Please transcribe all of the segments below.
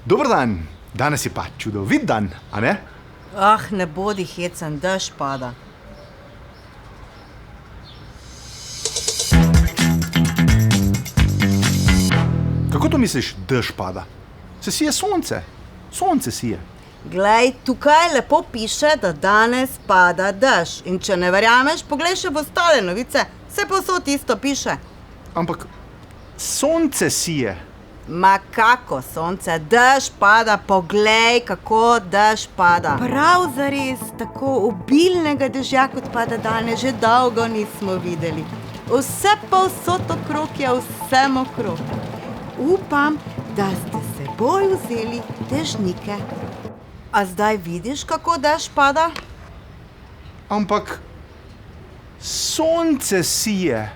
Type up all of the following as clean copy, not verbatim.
Dober dan, danes je pa čudovit dan, a ne? Ah, ne bodi hecen, dež pada. Kako to misliš, dež pada? Se sije sonce. Sonce sije. Glej, tukaj lepo piše, da danes pada dež. In če ne verjameš, poglej še v ostale novice. Vse povsod isto piše. Ampak sonce sije. Ma kako sonce, dež pada, poglej, kako dež pada. Prav zares, tako obilnega dežja, kot pada danes, že dolgo nismo videli. Vse povsod okrog je vse mokro. Upam, da ste seboj vzeli dežnike. A zdaj vidiš, kako dež pada? Ampak sonce sije.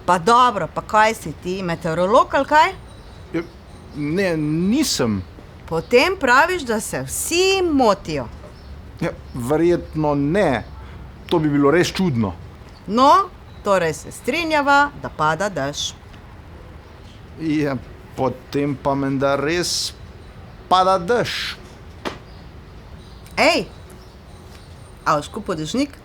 Pa dobro, pa kaj si ti, meteorolog ali kaj? Ne, nisem. Potem praviš, da se vsi motijo. Ja, verjetno ne. To bi bilo res čudno. No, torej se strinjava, da pada dež. Ja, potem pa menda res pada dež. Ej, a boš kupil dežnik?